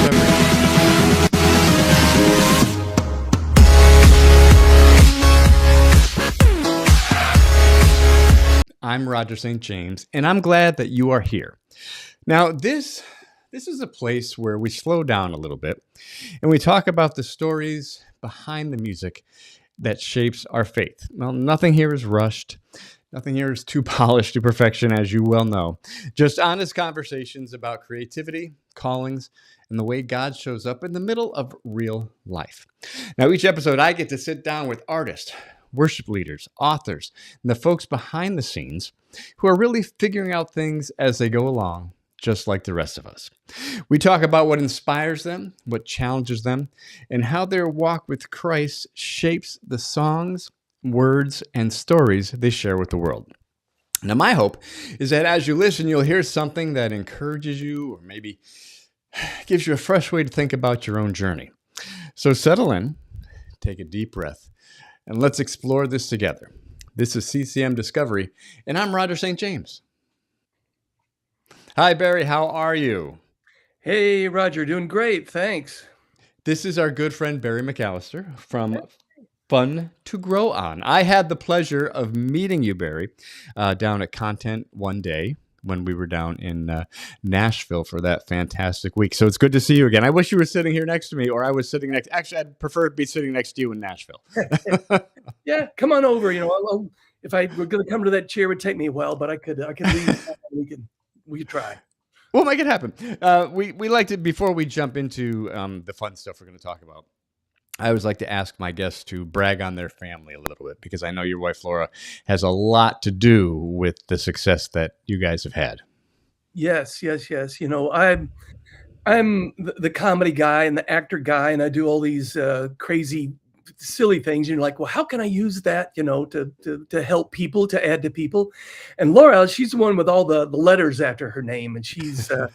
Discovery. I'm Roger St. James, and I'm glad that you are here. Now, this is a place where we slow down a little bit and we talk about the stories behind the music that shapes our faith. Well, nothing here is rushed. Nothing here is too polished to perfection, as you well know. Just honest conversations about creativity, callings, and the way God shows up in the middle of real life. Now, each episode, I get to sit down with artists, worship leaders, authors, and the folks behind the scenes who are really figuring out things as they go along, just like the rest of us. We talk about what inspires them, what challenges them, and how their walk with Christ shapes the songs, words, and stories they share with the world. Now, my hope is that as you listen, you'll hear something that encourages you or maybe gives you a fresh way to think about your own journey. So settle in, take a deep breath, and let's explore this together. This is CCM Discovery, and I'm Roger St. James. Hi, Barry. How are you? Hey, Roger, doing great. Thanks. This is our good friend Barry McAlister from Fun to Grow On. I had the pleasure of meeting you, Barry, down at Content one day when we were down in Nashville for that fantastic week. So it's good to see you again. I wish you were sitting here next to me, or I was sitting next. Actually, I'd prefer to be sitting next to you in Nashville. Yeah, come on over. If I were going to come to that chair, it would take me a while, but I could leave. We could try. We'll make it happen. We like to, before we jump into the fun stuff we're going to talk about, I always like to ask my guests to brag on their family a little bit, because I know your wife, Laura, has a lot to do with the success that you guys have had. Yes. I'm the comedy guy and the actor guy, and I do all these crazy, silly things. You're like, well, how can I use that, to help people, to add to people? And Laura, she's the one with all the letters after her name, and she's the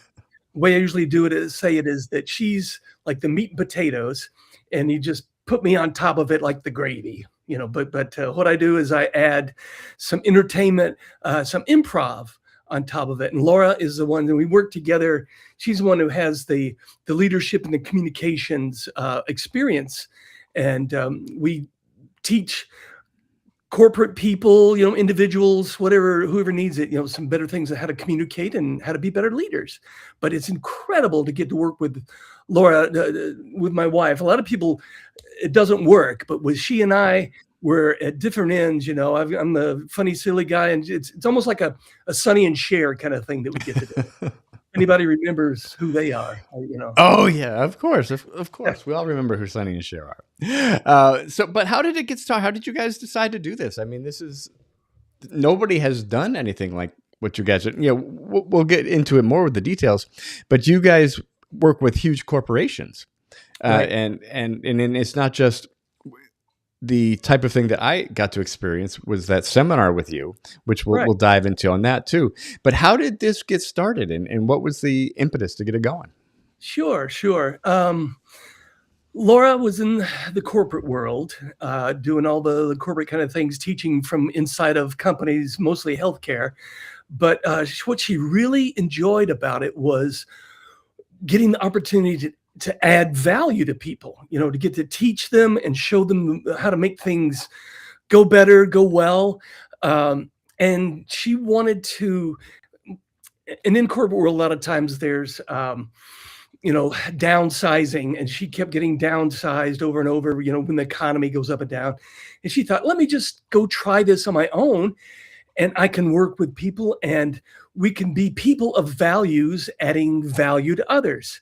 way I usually say it is that she's like the meat and potatoes, and you just put me on top of it like the gravy. But what I do is I add some entertainment, some improv on top of it. And Laura is the one that we work together. She's the one who has the leadership and the communications experience. And we teach corporate people, individuals, whoever needs it, some better things on how to communicate and how to be better leaders. But it's incredible to get to work with Laura, with my wife. A lot of people, it doesn't work, but with she and I, we're at different ends. I'm the funny, silly guy, and it's almost like a Sonny and Cher kind of thing that we get to do. Anybody remembers who they are? Oh yeah, of course, of course. We all remember who Sonny and Cher are. But how did it get started? How did you guys decide to do this? I mean, nobody has done anything like what you guys are. We'll get into it more with the details, but you guys work with huge corporations, Right. and it's not just the type of thing that I got to experience was that seminar with you, which Right. we'll dive into on that too. But how did this get started, and what was the impetus to get it going? Sure. Laura was in the corporate world, doing all the corporate kind of things, teaching from inside of companies, mostly healthcare. But what she really enjoyed about it was getting the opportunity to add value to people, to get to teach them and show them how to make things go better, go well. And she wanted to, and in corporate world, a lot of times there's, downsizing, and she kept getting downsized over and over, when the economy goes up and down. And she thought, let me just go try this on my own, and I can work with people, and we can be people of values, adding value to others.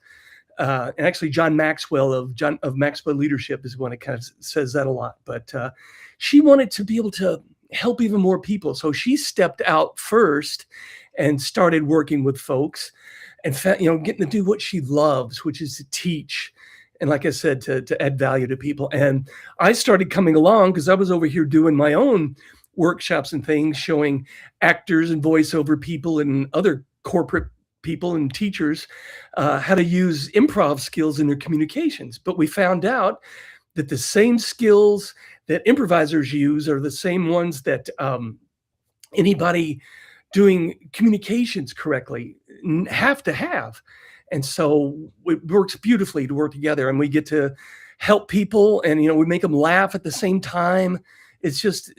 And actually, John Maxwell of Maxwell Leadership is one that kind of says that a lot. But she wanted to be able to help even more people. So she stepped out first and started working with folks, and getting to do what she loves, which is to teach. And like I said, to add value to people. And I started coming along because I was over here doing my own workshops and things, showing actors and voiceover people and other corporate people and teachers how to use improv skills in their communications. But we found out that the same skills that improvisers use are the same ones that anybody doing communications correctly have to have. And so it works beautifully to work together, and we get to help people, and we make them laugh at the same time. It just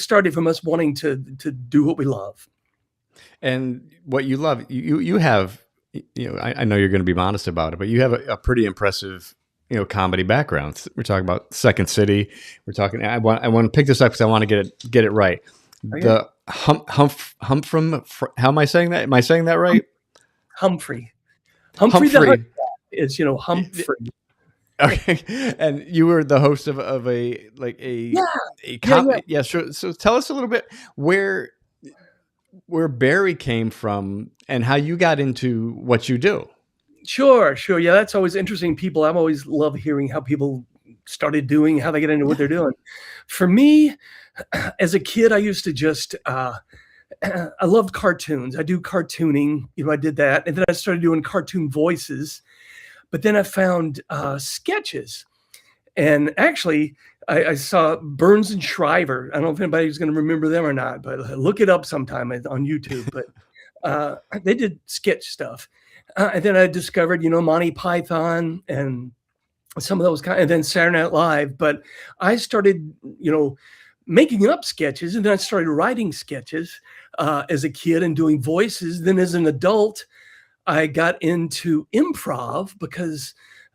started from us wanting to do what we love. And what you love, you have, I know you're going to be modest about it, but you have a pretty impressive, comedy background. We're talking about Second City. We're talking. I want to pick this up because I want to get it right. Okay. The hum from. How am I saying that? Am I saying that Hum- right? Humphrey. Humphrey the Humphrey. Hunchback is, Humphrey. Okay, and you were the host of a like Yeah, a yeah. yeah. So tell us a little bit where Barry came from and how you got into what you do. Sure, sure. Yeah, that's always interesting. People, I've always loved hearing how people started doing, how they get into what Yeah. they're doing. For me, as a kid, I used to just I loved cartoons. I do cartooning. I did that, and then I started doing cartoon voices. But then I found sketches, and actually, I saw Burns and Shriver. I don't know if anybody's going to remember them or not, but look it up sometime on YouTube. But they did sketch stuff, and then I discovered, Monty Python and some of those kind, and then Saturday Night Live. But I started, making up sketches, and then I started writing sketches as a kid and doing voices. Then as an adult, I got into improv because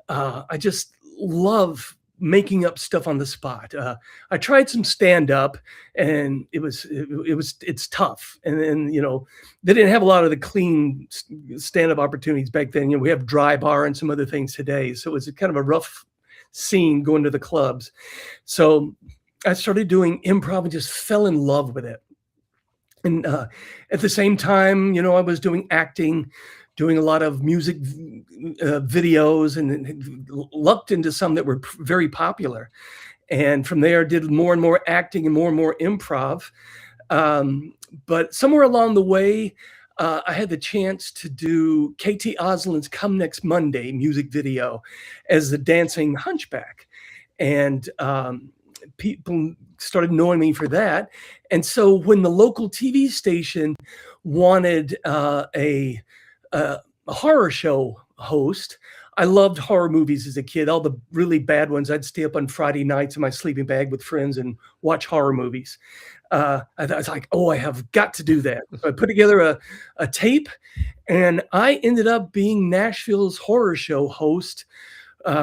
I just love making up stuff on the spot. I tried some stand up, and it's tough. And then they didn't have a lot of the clean stand up opportunities back then. We have Dry Bar and some other things today, so it was kind of a rough scene going to the clubs. So I started doing improv and just fell in love with it. And at the same time, I was doing acting, doing a lot of music videos, and lucked into some that were very popular. And from there, did more and more acting and more improv. Um, but somewhere along the way, I had the chance to do KT Oslin's "Come Next Monday" music video as the dancing hunchback, and people started knowing me for that. And so when the local TV station wanted a horror show host, I loved horror movies as a kid, all the really bad ones. I'd stay up on Friday nights in my sleeping bag with friends and watch horror movies. I was like, oh, I have got to do that. So I put together a tape, and I ended up being Nashville's horror show host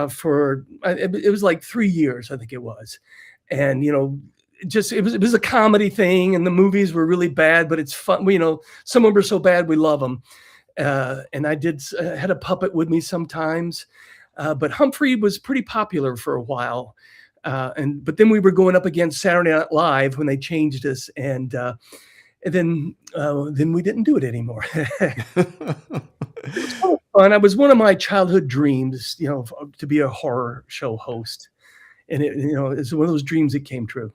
for it was like 3 years, I think it was. And just it was a comedy thing, and the movies were really bad, but it's fun. Some of them are so bad we love them. And I did had a puppet with me sometimes, but Humphrey was pretty popular for a while. But then we were going up against Saturday Night Live when they changed us, and then we didn't do it anymore. It was kind of fun. It was one of my childhood dreams, to be a horror show host, and it's one of those dreams that came true.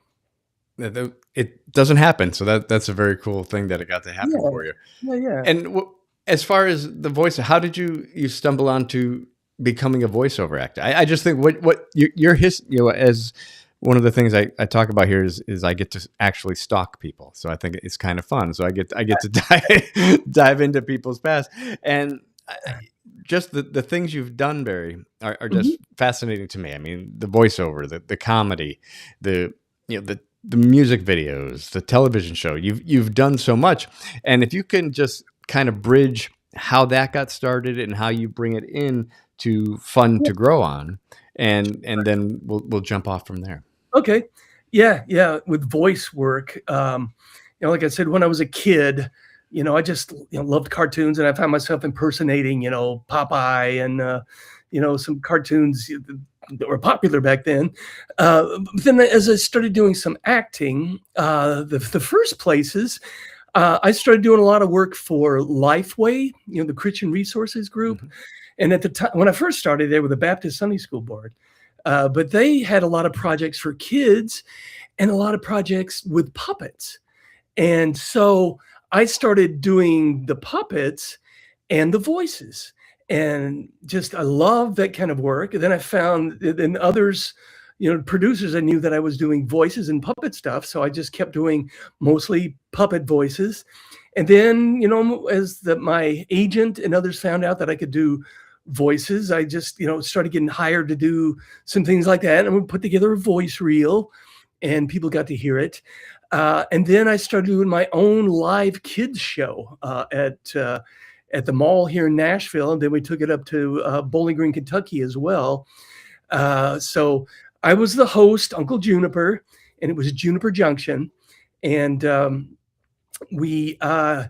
It doesn't happen, so that's a very cool thing that it got to happen Yeah, for you. yeah, yeah. And as far as the voice, how did you stumble onto becoming a voiceover actor? I just think what your as one of the things I talk about here is I get to actually stalk people, so I think it's kind of fun. So I get to dive into people's past, and just the things you've done, Barry, are Mhm. just fascinating to me. I mean, the voiceover, the comedy, the the music videos, the television show. You've done so much, and if you can just kind of bridge how that got started and how you bring it in to fun Yeah. to grow on, and then we'll jump off from there. Okay. Yeah, yeah. With voice work, like I said, when I was a kid, I just loved cartoons, and I found myself impersonating, Popeye and some cartoons that were popular back then. But then as I started doing some acting, the first places, I started doing a lot of work for Lifeway, the Christian Resources Group. Mhm. And at the time, when I first started, they were the Baptist Sunday School Board. But they had a lot of projects for kids and a lot of projects with puppets. And so I started doing the puppets and the voices. And just I love that kind of work. And then I found and others, producers, I knew that I was doing voices and puppet stuff. So I just kept doing mostly puppet voices. And then, as my agent and others found out that I could do voices, I just, started getting hired to do some things like that. And we put together a voice reel and people got to hear it. And then I started doing my own live kids show at the mall here in Nashville. And then we took it up to Bowling Green, Kentucky as well. So I was the host, Uncle Juniper, and it was Juniper Junction. And we, I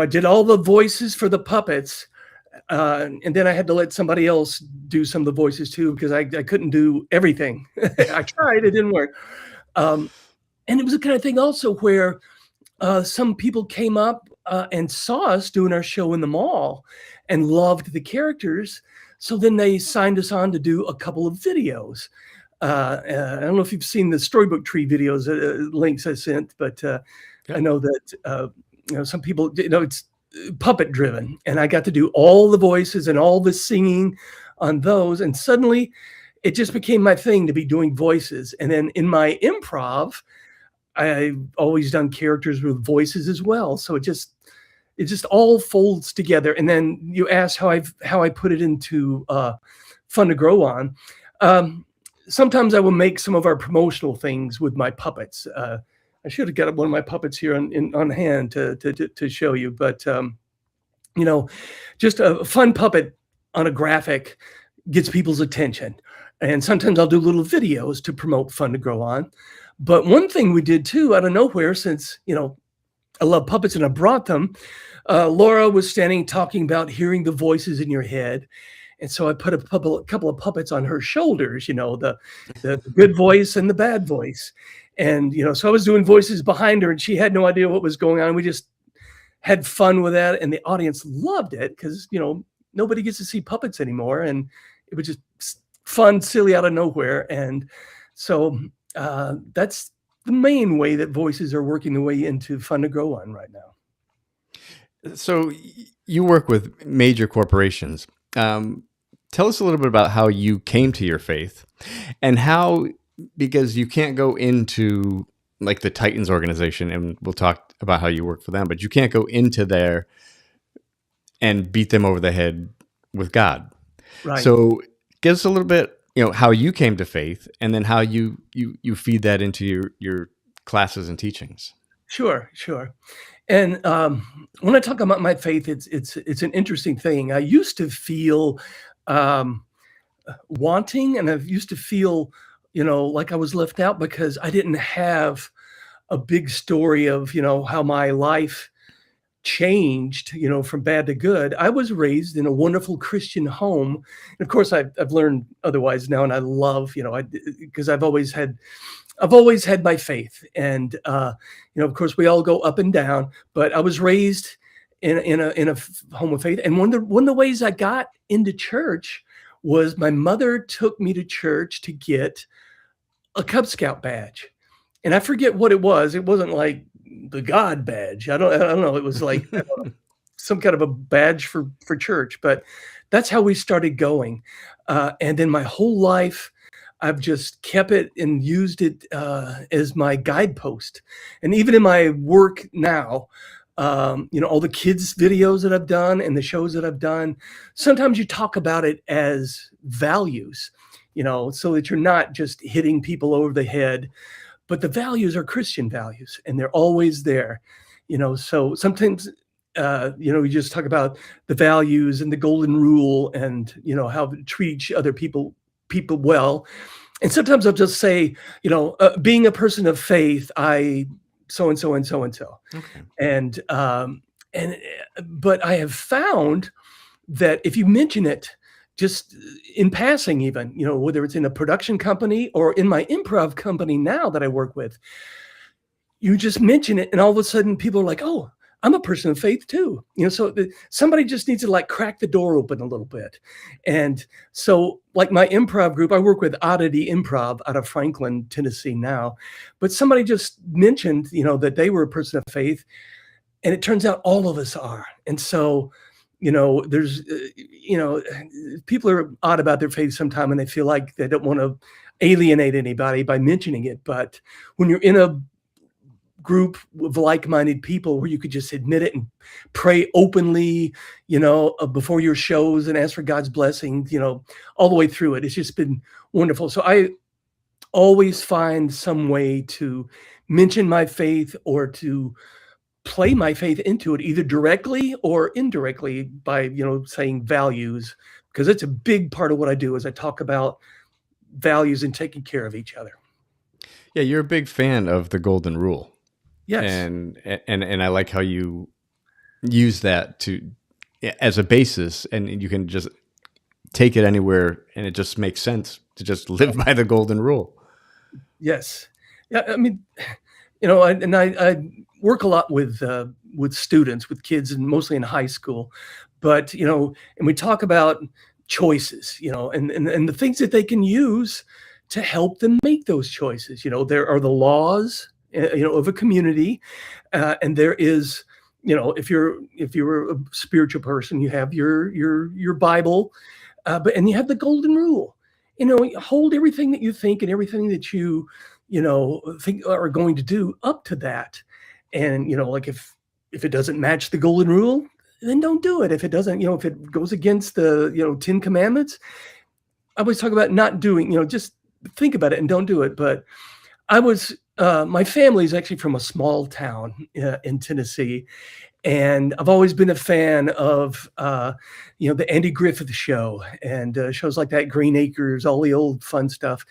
did all the voices for the puppets. And then I had to let somebody else do some of the voices too, because I couldn't do everything. I tried, it didn't work. And it was the kind of thing also where some people came up and saw us doing our show in the mall and loved the characters. So then they signed us on to do a couple of videos. I don't know if you've seen the Storybook Tree videos, links I sent, but I know that some people, it's puppet driven, and I got to do all the voices and all the singing on those. And suddenly it just became my thing to be doing voices. And then in my improv, I've always done characters with voices as well. So it just all folds together. And then you asked how I put it into Fun to Grow On. Sometimes I will make some of our promotional things with my puppets. I should have got one of my puppets here on hand to show you, but just a fun puppet on a graphic gets people's attention. And sometimes I'll do little videos to promote Fun to Grow On. But one thing we did too, out of nowhere, since I love puppets and I brought them, Laura was standing talking about hearing the voices in your head. And so I put a couple of puppets on her shoulders, the good voice and the bad voice. And, so I was doing voices behind her and she had no idea what was going on. We just had fun with that. And the audience loved it because, nobody gets to see puppets anymore. And it was just fun, silly out of nowhere. And so that's the main way that voices are working their way into Fun to Grow On right now. So you work with major corporations. Tell us a little bit about how you came to your faith and how, because you can't go into like the Titans organization, and we'll talk about how you work for them, but you can't go into there and beat them over the head with God. Right. So give us a little bit, how you came to faith and then how you feed that into your classes and teachings. Sure. And when I talk about my faith, it's an interesting thing. I used to feel wanting, and I used to feel, like I was left out because I didn't have a big story of, how my life changed, from bad to good. I was raised in a wonderful Christian home. And of course, I've learned otherwise now, and I love, because I've always had my faith. And of course, we all go up and down. But I was raised in a home of faith. And one of the ways I got into church was my mother took me to church to get a Cub Scout badge. And I forget what it was. It wasn't like the God badge. I don't know. It was like some kind of a badge for church. But that's how we started going. And then my whole life, I've just kept it and used it as my guidepost. And even in my work now, all the kids' videos that I've done and the shows that I've done, sometimes you talk about it as values, so that you're not just hitting people over the head, but the values are Christian values and they're always there, so sometimes, we just talk about the values and the golden rule and, how to treat other people well. And sometimes I'll just say, being a person of faith, I so and so and so and so. Okay. And but I have found that if you mention it just in passing, even, whether it's in a production company or in my improv company now that I work with, you just mention it and all of a sudden people are like, oh, I'm a person of faith too. So somebody just needs to like crack the door open a little bit. And so like my improv group, I work with Oddity Improv out of Franklin, Tennessee now, but somebody just mentioned, that they were a person of faith, and it turns out all of us are. And so, there's, people are odd about their faith sometimes and they feel like they don't want to alienate anybody by mentioning it. But when you're in a group of like-minded people where you could just admit it and pray openly, before your shows and ask for God's blessing, all the way through it. It's just been wonderful. So I always find some way to mention my faith or to play my faith into it, either directly or indirectly by, saying values, because it's a big part of what I do is I talk about values and taking care of each other. Yeah, you're a big fan of the golden rule. Yes. And I like how you use that to as a basis, and you can just take it anywhere, and it just makes sense to just live by the golden rule. Yes. Yeah. I mean, I work a lot with students, with kids, and mostly in high school. But and we talk about choices, and the things that they can use to help them make those choices. There are the laws, of a community, and there is, if you're a spiritual person, you have your Bible, but and you have the golden rule. Hold everything that you think and everything that think are going to do up to that. And like if it doesn't match the golden rule, then don't do it. If it doesn't, if it goes against the 10 commandments, I always talk about not doing. Just think about it and don't do it. But my family is actually from a small town in Tennessee, and I've always been a fan of, the Andy Griffith Show and shows like that, Green Acres, all the old fun stuff.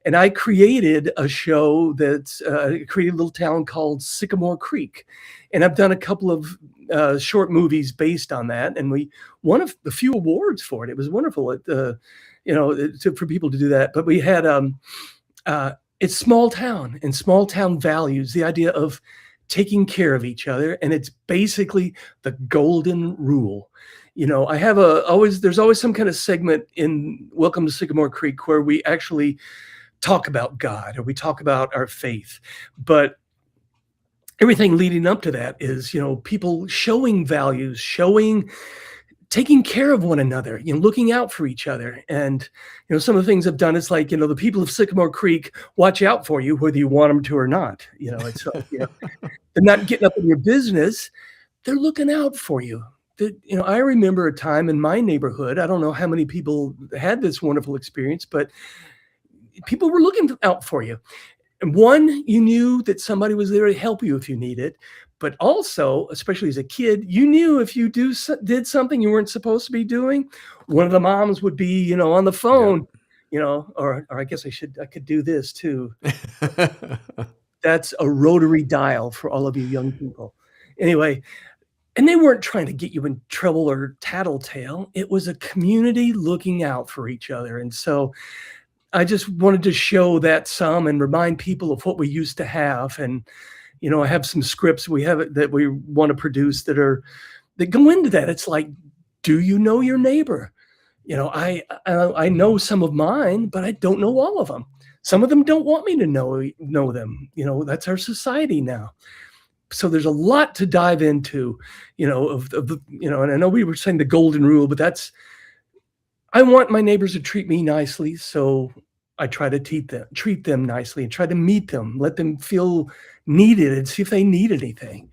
And I created a show that's created a little town called Sycamore Creek, and I've done a couple of short movies based on that, and we won a few awards for it. It was wonderful, for people to do that. But we had it's small town and small town values, the idea of taking care of each other, and it's basically the golden rule. I have there's always some kind of segment in Welcome to Sycamore Creek where we actually talk about God or we talk about our faith. But everything leading up to that is, people showing values, taking care of one another, looking out for each other. And, some of the things I've done is like, the people of Sycamore Creek watch out for you, whether you want them to or not. It's like, they're not getting up in your business. They're looking out for you. I remember a time in my neighborhood, I don't know how many people had this wonderful experience, but people were looking out for you. And one, you knew that somebody was there to help you if you needed, but also, especially as a kid, you knew if you did something you weren't supposed to be doing, one of the moms would be, on the Yep. phone, or I guess I could do this too. That's a rotary dial for all of you young people. Anyway, and they weren't trying to get you in trouble or tattletale. It was a community looking out for each other. And so I just wanted to show that some and remind people of what we used to have. And, I have some scripts that we want to produce that go into that. It's like, do you know your neighbor? I know some of mine, but I don't know all of them. Some of them don't want me to know them. That's our society now. So there's a lot to dive into, of the, and I know we were saying the golden rule, but I want my neighbors to treat me nicely. So I try to treat them nicely and try to meet them, let them feel needed and see if they need anything.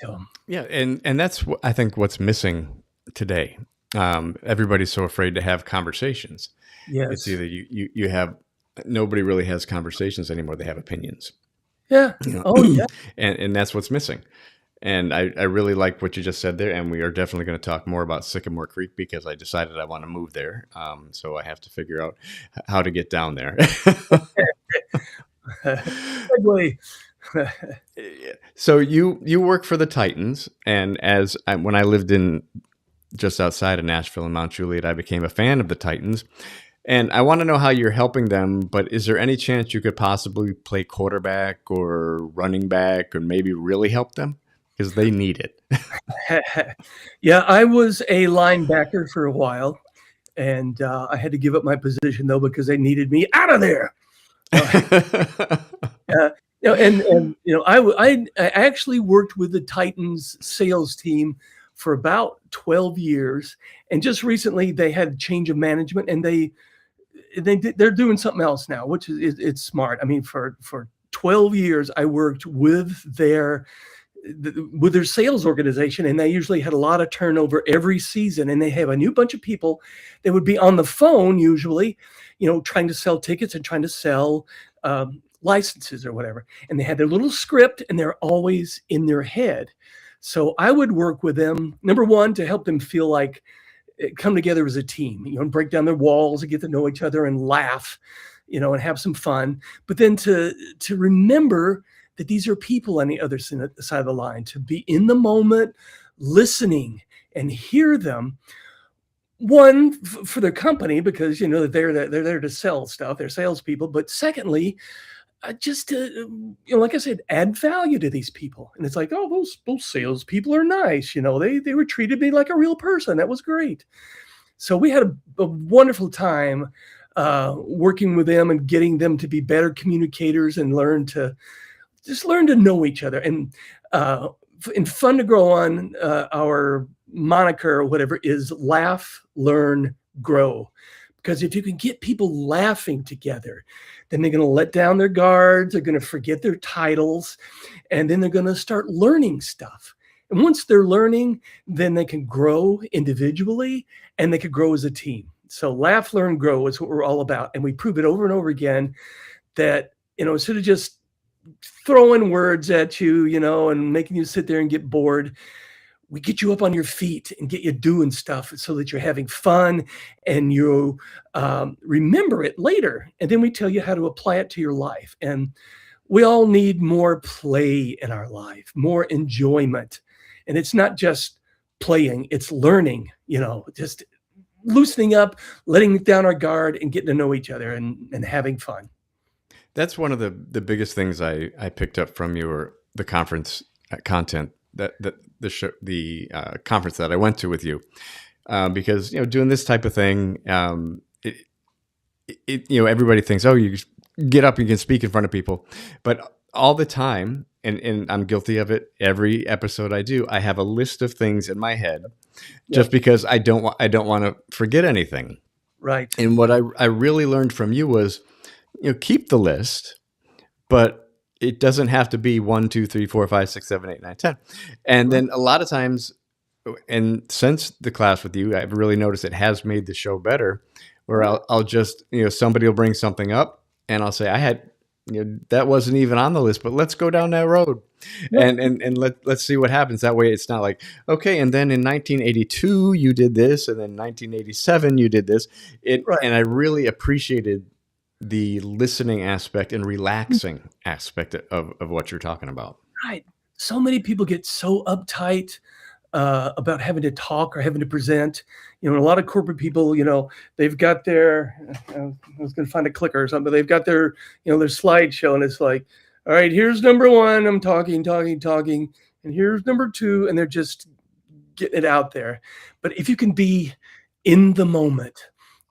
So, Yeah, and that's I think what's missing today. Everybody's so afraid to have conversations. It's yes. either you have nobody really has conversations anymore. They have opinions, Yeah. Oh, yeah. and that's what's missing. And I really like what you just said there. And we are definitely going to talk more about Sycamore Creek because I decided I want to move there. So I have to figure out how to get down there. Segway. So you work for the Titans, and when I lived in just outside of Nashville in Mount Juliet, I became a fan of the Titans. And I want to know how you're helping them, but is there any chance you could possibly play quarterback or running back or maybe really help them? Because they need it. Yeah, I was a linebacker for a while, and I had to give up my position though because they needed me out of there. Uh, I actually worked with the Titans sales team for about 12 years, and just recently they had change of management, and they're doing something else now, which is it's smart. I mean, for 12 years I worked with their sales organization, and they usually had a lot of turnover every season, and they have a new bunch of people that would be on the phone usually, trying to sell tickets and trying to sell licenses or whatever, and they had their little script and they're always in their head. So I would work with them, number one, to help them feel like come together as a team, and break down their walls and get to know each other and laugh, and have some fun. But then to remember that these are people on the other side of the line, to be in the moment, listening and hear them. One, for their company, because they're there to sell stuff, they're salespeople. But secondly, just to like I said, add value to these people. And it's like, oh, those salespeople are nice. They were treated me like a real person. That was great. So we had a wonderful time working with them and getting them to be better communicators and learn to know each other. And fun to grow on, our moniker or whatever is laugh, learn, grow. Because if you can get people laughing together, then they're going to let down their guards, they're going to forget their titles, and then they're going to start learning stuff. And once they're learning, then they can grow individually and they could grow as a team. So laugh, learn, grow is what we're all about. And we prove it over and over again that, instead of just throwing words at you, and making you sit there and get bored, we get you up on your feet and get you doing stuff so that you're having fun and you remember it later. And then we tell you how to apply it to your life. And we all need more play in our life, more enjoyment. And it's not just playing, it's learning, just loosening up, letting down our guard and getting to know each other and having fun. That's one of the biggest things I picked up from your the conference content that the show, the conference that I went to with you, because doing this type of thing, everybody thinks, oh, you get up, you can speak in front of people, but all the time, and I'm guilty of it. Every episode I do, I have a list of things in my head, just Yep. because I don't want to forget anything. Right. And what I really learned from you was, keep the list, but it doesn't have to be 1, 2, 3, 4, 5, 6, 7, 8, 9, 10. And Right. then a lot of times, and since the class with you, I've really noticed it has made the show better. Where I'll just somebody will bring something up, and I'll say I had that wasn't even on the list, but let's go down that road, Yep. and let's see what happens. That way, it's not like, okay, and then in 1982 you did this, and then 1987 you did this. Right. And I really appreciated the listening aspect and relaxing aspect of what you're talking about. Right. So many people get so uptight about having to talk or having to present. A lot of corporate people, they've got their, I was going to find a clicker or something, but they've got their slideshow, and it's like, all right, here's number one, I'm talking, talking, talking, and here's number two, and they're just getting it out there. But if you can be in the moment,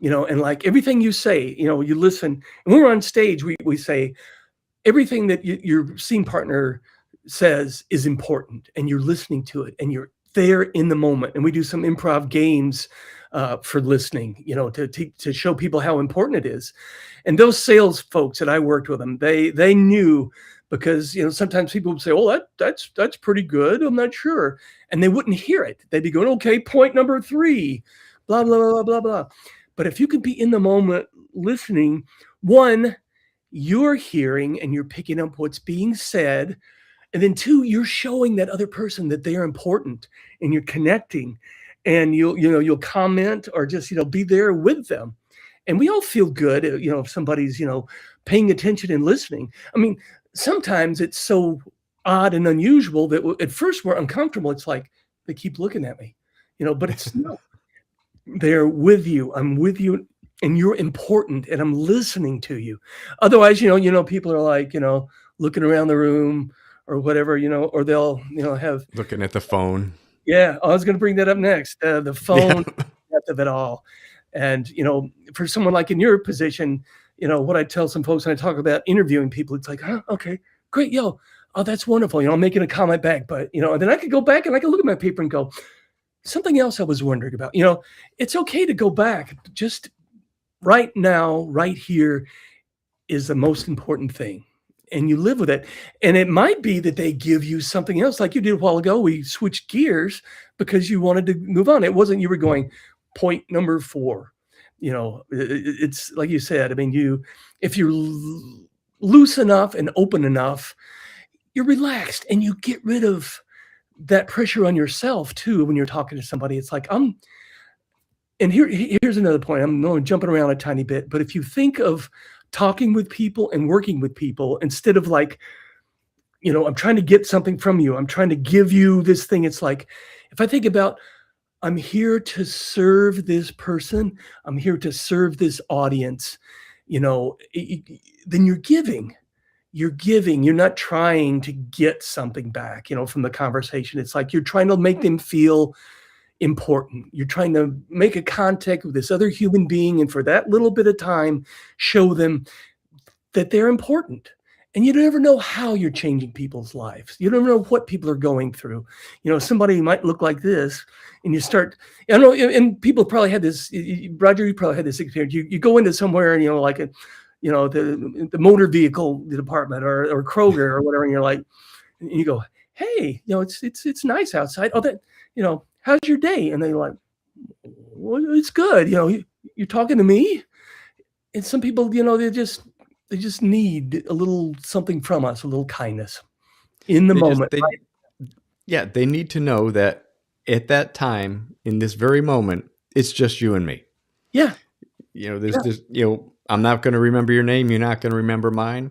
and like everything you say, you listen. And when we're on stage, we say, everything that your scene partner says is important, and you're listening to it and you're there in the moment. And we do some improv games for listening, to show people how important it is. And those sales folks that I worked with them, they knew, because sometimes people would say, "Oh, that's pretty good. I'm not sure," and they wouldn't hear it. They'd be going, "Okay, point number 3, blah blah blah blah blah." But if you can be in the moment, listening, one, you're hearing and you're picking up what's being said. And then two, you're showing that other person that they are important, and you're connecting, and you'll comment or just, be there with them. And we all feel good, if somebody's, paying attention and listening. I mean, sometimes it's so odd and unusual that at first we're uncomfortable. It's like, they keep looking at me, but it's no, they're with you. I'm with you, and you're important, and I'm listening to you. Otherwise, people are like, looking around the room or whatever, or they'll, have, Looking at the phone. yeah, I was going to bring that up next. The Yeah. phone depth of it all. And, for someone like in your position, what I tell some folks when I talk about interviewing people, it's like, huh, okay, great. Yo, oh, that's wonderful. I'm making a comment back, but, and then I could go back and I could look at my paper and go, something else I was wondering about. It's okay to go back. Just right now, right here is the most important thing. and you live with it. And it might be that they give you something else, like you did a while ago. We switched gears because you wanted to move on. It wasn't you were going point number 4. It's like you said. I mean, if you're loose enough and open enough, you're relaxed and you get rid of that pressure on yourself too when you're talking to somebody. It's like and here's another point. I'm jumping around a tiny bit, but if you think of talking with people and working with people instead of like, I'm trying to get something from you, I'm trying to give you this thing. It's like, if I think about, I'm here to serve this person, I'm here to serve this audience, then you're giving, you're not trying to get something back, from the conversation. It's like you're trying to make them feel important. You're trying to make a contact with this other human being, and for that little bit of time, show them that they're important. And you never know how you're changing people's lives. You don't know what people are going through. Somebody might look like this, and you start. I don't know, and people probably had this. Roger, you probably had this experience. You go into somewhere, and like the motor vehicle department or Kroger or whatever, and you're like, and you go, hey, it's nice outside. Oh, how's your day? And they're like, well, it's good. You're talking to me. And some people, they just need a little something from us, a little kindness in the They just moment. they Right? Yeah, they need to know that at that time, in this very moment, it's just you and me. Yeah. There's Yeah. this, I'm not going to remember your name. You're not going to remember mine.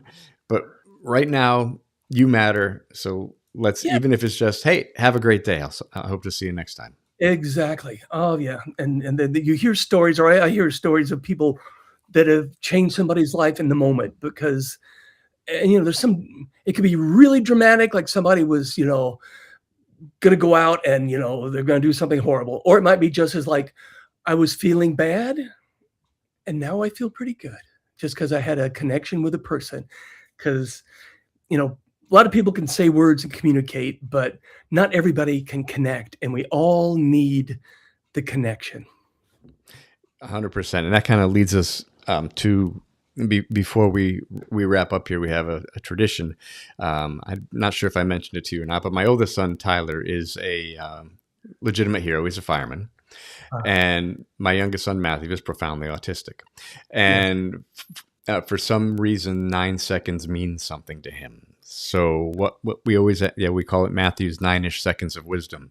But right now, you matter. So let's, Yeah. even if it's just, hey, have a great day. I hope to see you next time. Exactly. Oh yeah. And then you hear stories, or I hear stories of people that have changed somebody's life in the moment because, and there's it could be really dramatic, like somebody was, going to go out and, they're going to do something horrible. Or it might be just as like, I was feeling bad and now I feel pretty good just because I had a connection with a person. Because, a lot of people can say words and communicate, but not everybody can connect. And we all need the connection. 100%. And that kind of leads us to before we wrap up here, we have a tradition. I'm not sure if I mentioned it to you or not, but my oldest son Tyler is a legitimate hero. He's a fireman, Uh, and my youngest son Matthew is profoundly autistic. yes. And for some reason, 9 seconds means something to him. So what we always we call it Matthew's 9-ish seconds of wisdom.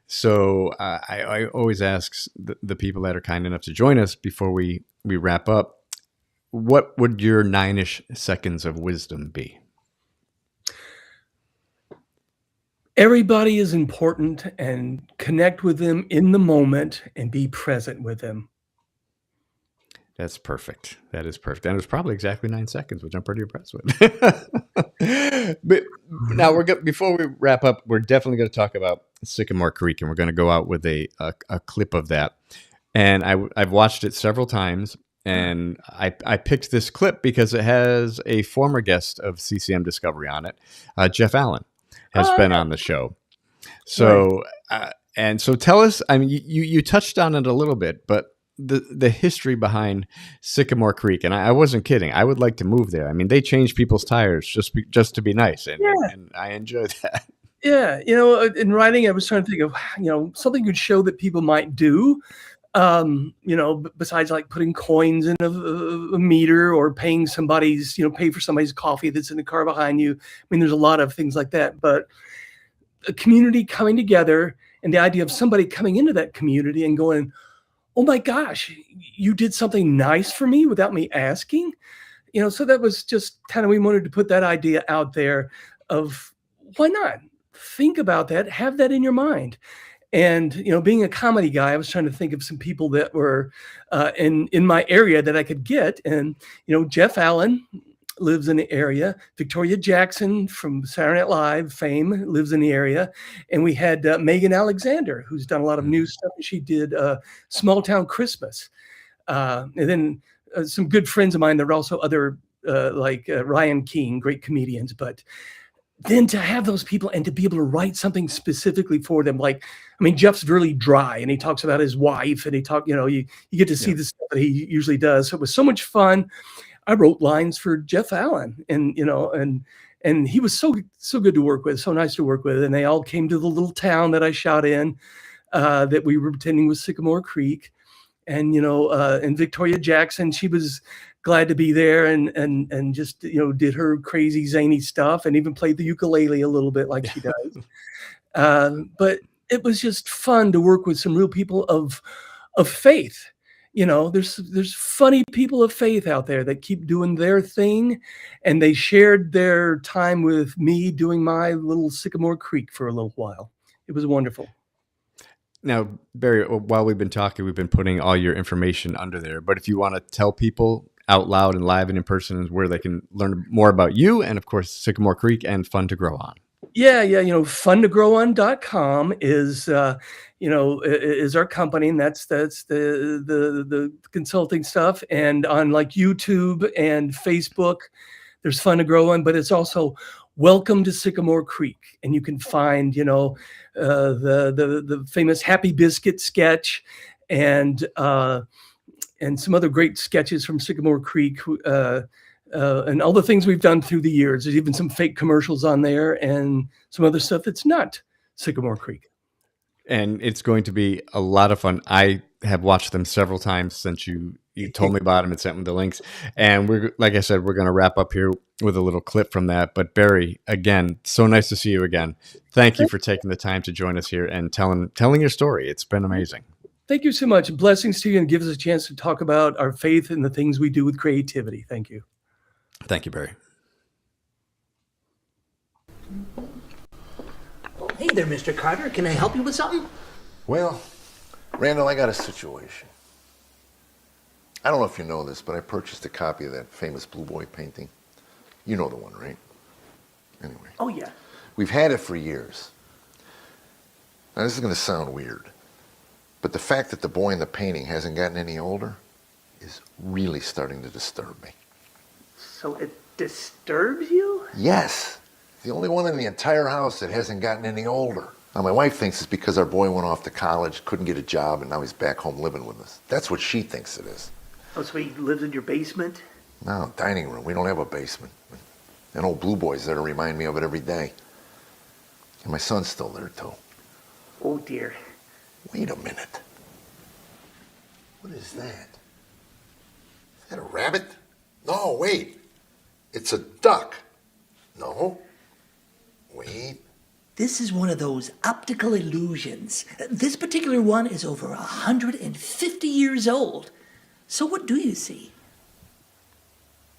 So I always ask the people that are kind enough to join us before we wrap up, what would your 9-ish seconds of wisdom be? Everybody is important, and connect with them in the moment and be present with them. That's perfect. That is perfect. And it was probably exactly 9 seconds, which I'm pretty impressed with. But now before we wrap up, we're definitely going to talk about Sycamore Creek, and we're going to go out with a clip of that. And I've watched it several times, and I picked this clip because it has a former guest of CCM Discovery on it. Jeff Allen has Oh, been yeah. on the show. Right. So and so tell us. I mean, you touched on it a little bit, but the history behind Sycamore Creek, and I wasn't kidding. I would like to move there. I mean, they change people's tires just to be nice, Yeah. and I enjoy that. Yeah. In writing, I was trying to think of, something could show that people might do. Besides like putting coins in a meter or paying somebody's, pay for somebody's coffee that's in the car behind you. I mean, there's a lot of things like that, but a community coming together and the idea of somebody coming into that community and going, oh my gosh, you did something nice for me without me asking. So that was just kind of, we wanted to put that idea out there of why not think about that, have that in your mind. And being a comedy guy, I was trying to think of some people that were in my area that I could get. And Jeff Allen lives in the area. Victoria Jackson from Saturday Night Live fame lives in the area. And we had Megan Alexander, who's done a lot of new stuff. And she did Small Town Christmas. And then some good friends of mine. There were also other like Ryan King, great comedians. But then to have those people and to be able to write something specifically for them, like, I mean, Jeff's really dry and he talks about his wife and you get to see Yeah. the stuff that he usually does. So it was so much fun. I wrote lines for Jeff Allen, and and he was so good to work with, so nice to work with, and they all came to the little town that I shot in, that we were pretending was Sycamore Creek, and Victoria Jackson, she was glad to be there, and just did her crazy zany stuff, and even played the ukulele a little bit like she does. But it was just fun to work with some real people of faith. There's funny people of faith out there that keep doing their thing, and they shared their time with me doing my little Sycamore Creek for a little while. It was wonderful. Now, Barry, while we've been talking, we've been putting all your information under there. But if you want to tell people out loud and live and in person where they can learn more about you and, of course, Sycamore Creek and Fun to Grow On. Yeah, yeah, fundtogrowon.com is our company, and that's the consulting stuff. And on like YouTube and Facebook, there's Fun to Grow On, but it's also Welcome to Sycamore Creek, and you can find the famous Happy Biscuit sketch, and some other great sketches from Sycamore Creek, and all the things we've done through the years. There's even some fake commercials on there and some other stuff that's not Sycamore Creek. And it's going to be a lot of fun. I have watched them several times since you told me about them and sent me the links. And we're, like I said, we're going to wrap up here with a little clip from that. But Barry, again, so nice to see you again. Thank you for taking the time to join us here and telling your story. It's been amazing. Thank you so much. Blessings to you, and give us a chance to talk about our faith and the things we do with creativity. Thank you. Thank you, Barry. Hey there, Mr. Carter. Can I help you with something? Well, Randall, I got a situation. I don't know if you know this, but I purchased a copy of that famous Blue Boy painting. You know the one, right? Anyway. Oh, yeah. We've had it for years. Now, this is going to sound weird, but the fact that the boy in the painting hasn't gotten any older is really starting to disturb me. So it disturbs you? Yes. The only one in the entire house that hasn't gotten any older. Now, my wife thinks it's because our boy went off to college, couldn't get a job, and now he's back home living with us. That's what she thinks it is. Oh, so he lives in your basement? No, dining room. We don't have a basement. An old Blue Boy's there to remind me of it every day. And my son's still there, too. Oh, dear. Wait a minute. What is that? Is that a rabbit? No, wait. It's a duck. No. Wait. This is one of those optical illusions. This particular one is over 150 years old. So what do you see?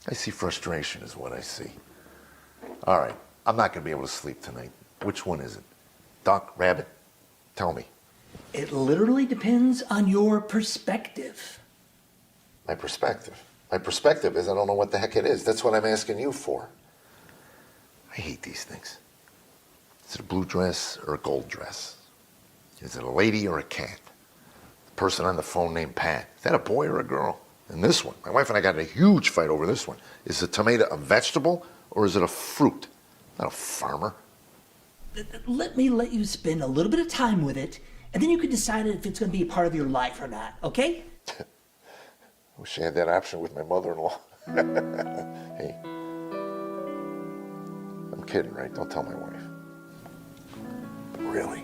I see frustration is what I see. All right. I'm not going to be able to sleep tonight. Which one is it? Duck, rabbit? Tell me. It literally depends on your perspective. My perspective. My perspective is I don't know what the heck it is. That's what I'm asking you for. I hate these things. Is it a blue dress or a gold dress? Is it a lady or a cat? The person on the phone named Pat. Is that a boy or a girl? And this one, my wife and I got in a huge fight over this one. Is a tomato a vegetable or is it a fruit? Not a farmer. Let me let you spend a little bit of time with it, and then you can decide if it's going to be a part of your life or not, okay? I wish I had that option with my mother-in-law. Hey, I'm kidding, right? Don't tell my wife. But really?